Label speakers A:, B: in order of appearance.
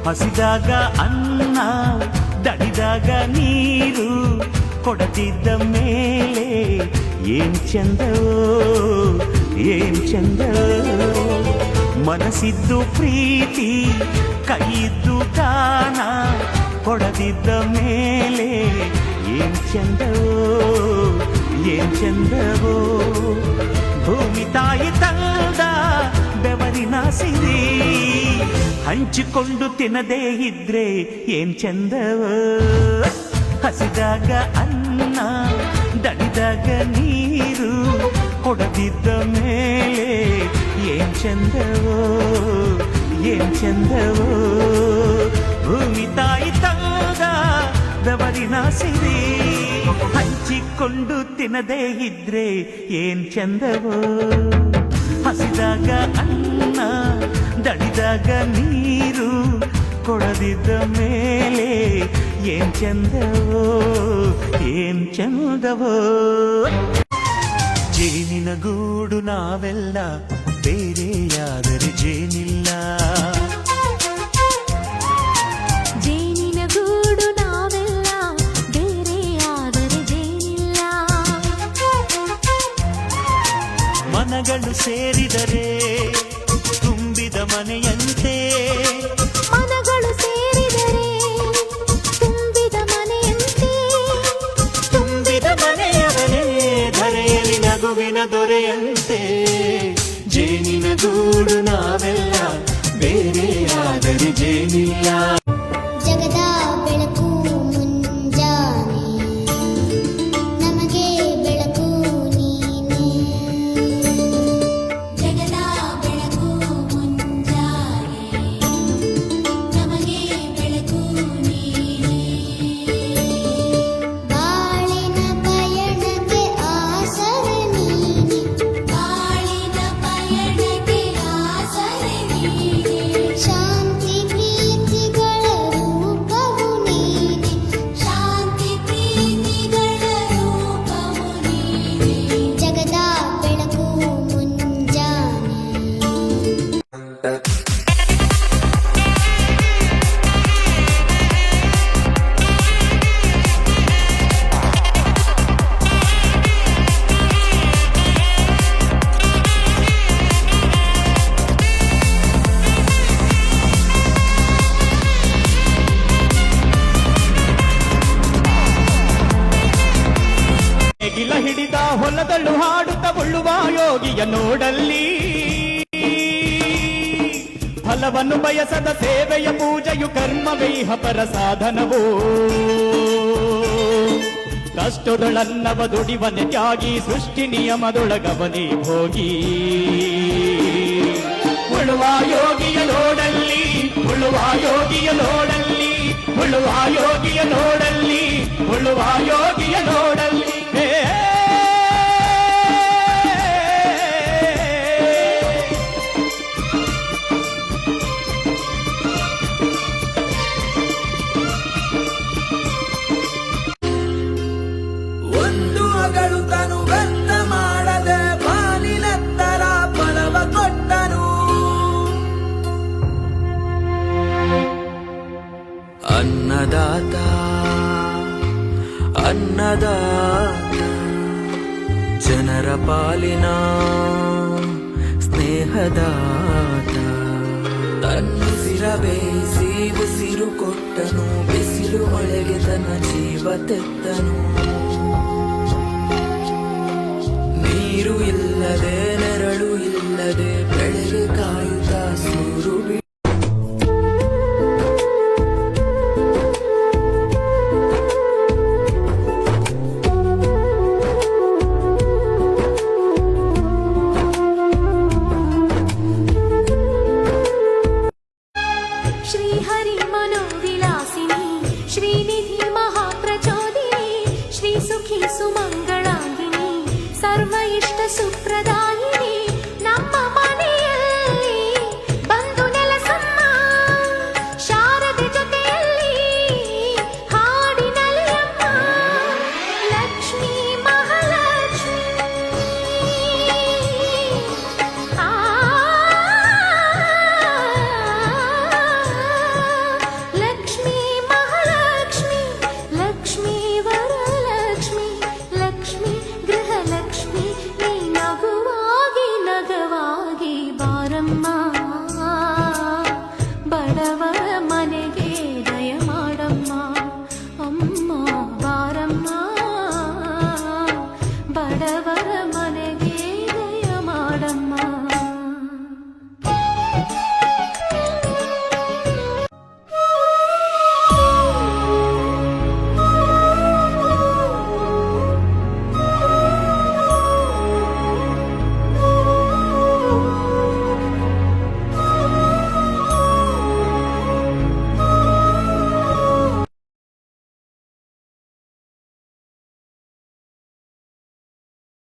A: ಹಸಿದಾಗ ಅನ್ನ ದಡಿದಾಗ ನೀರು ಕೊಡದಿದ್ದ ಮೇಲೆ ಏನ್ ಚಂದವೋ ಏನ್ ಚಂದವೋ. ಮನಸ್ಸಿದ್ದು ಪ್ರೀತಿ ಕೈಯಿದ್ದು ದಾನ ಕೊಡದಿದ್ದ ಮೇಲೆ ಏನ್ ಚಂದವೋ ಏನ್ ಚಂದವೋ. ಭೂಮಿ ತಾಯಿ ತಂದ ಬೆವರಿನ ಸಿರಿ ಹಂಚಿಕೊಂಡು ತಿನ್ನದೇ ಇದ್ರೆ ಏನ್ ಚಂದವೋ. ಹಸಿದಾಗ ಅನ್ನ ದಡಿದಾಗ ನೀರು ಕೊಡದಿದ್ದ ಮೇಲೆ ಏನ್ ಚಂದವೋ ಏನ್ ಚಂದವೋ. ಭೂಮಿ ತಾಯಿ ತಂದ ಬೆವರಿನ ಸಿರಿ ಹಂಚಿಕೊಂಡು ತಿನ್ನದೇ ಇದ್ರೆ ಏನ್ ಚಂದವೋ. ಹಸಿದಾಗ ಅನ್ನ ದಡಿದಾಗ ನೀರು ಕೊಡದಿದ್ದ ಮೇಲೆ ಏನ್ ಚಂದವೋ ಏನ್ ಚಂದವೋ. ಜೇನಿನ ಗೂಡು ನಾವೆಲ್ಲ ಬೇರೆಯಾದರೆ ಜೇನಿಲ್ಲ.
B: ಜೇನಿನ ಗೂಡು ನಾವೆಲ್ಲ ಬೇರೆಯಾದರೆ ಜೇನಿಲ್ಲ.
A: ಮನಗಳು ಸೇರಿದರೆ ತುಂಬಿದ ಮನೆಯಂತೆ.
B: ಮನಗಳು ಸೇರಿದರೆ ತುಂಬಿದ ಮನೆಯಂತೆ.
A: ತುಂಬಿದ ಮನೆಯವನೇ ಧರೆಯಲ್ಲಿ ನಗುವಿನ ದೊರೆಯಂತೆ. ಜೇನಿನ ಗೂಡು ನಾವೆಲ್ಲ ಬೇರೆಯಾದರೆ ಜೇನಿಲ್ಲ.
C: ಜಗದ ಬೆಳಕು ಮುಂಜಾನೆ ನಮಗೆ ಬೆಳಕು ನೀನೆ. ಜಗದ ಬೆಳಕು ಮುಂಜಾನೆ ನಮಗೆ ಬೆಳಕು ನೀನೆ. ಬಾಳಿನ ಪಯಣಕ್ಕೆ ಆಸರೆ ನೀನೆ. ಬಾಳಿನ ಪಯಣಕ್ಕೆ ಆಸರೆ ನೀನೆ. ಶಾಂತಿ ಪ್ರೀತಿಗಳ ರೂಪವು ನೀನೆ. ಶಾಂತಿ ಪ್ರೀತಿಗಳ ರೂಪವು ನೀನೆ. ಜಗದ ಬೆಳಕು ಮುಂಜಾನೆ.
A: ಗಿಲ ಹಿಡಿದ ಹೊಲದಲ್ಲೂ ಹಾಡುತ್ತ ಉಳ್ಳುವ ಯೋಗಿಯ ನೋಡಲ್ಲಿ. ಫಲವನ್ನು ಬಯಸದ ಸೇವೆಯ ಪೂಜೆಯು ಕರ್ಮವೇ ಪರ ಸಾಧನವೋ. ಕಷ್ಟದೊಳನ್ನವ ದುಡಿವನೆ ತ್ಯಾಗಿ ಸೃಷ್ಟಿ ನಿಯಮದೊಳಗವನೇ ಹೋಗಿ. ಉಳುವ ಯೋಗಿಯ ನೋಡಲ್ಲಿ ಉಳುವ ಯೋಗಿಯ ನೋಡಲ್ಲಿ ಉಳುವ ಯೋಗಿಯ ನೋಡಲ್ಲಿ ಉಳುವ ಯೋಗಿಯ ನೋಡಲ್ಲಿ.
D: ಒಂದು ಅಗಳು ತನು ವ್ಯರ್ಥ ಮಾಡದೆ ಬಾನಿಲೆತ್ತರ ಫಲವ ಕೊಟ್ಟನು. ಅನ್ನದಾತ ಅನ್ನದಾತ ಜನರ ಪಾಲಿನ ಸ್ನೇಹದಾತ. ತನ್ನುಸಿರ ಬೇಯಿಸಿ ಉಸಿರು ಕೊಟ್ಟನು. ಬಿಸಿಲು ಮಳೆಗೆ ತನ್ನ ಜೀವ ತೆತ್ತನು. ನೀರು ಇಲ್ಲದೆ ನೆರಳು ಇಲ್ಲದೆ ಬೆಳೆಗೆ ಕಾಯುತ್ತ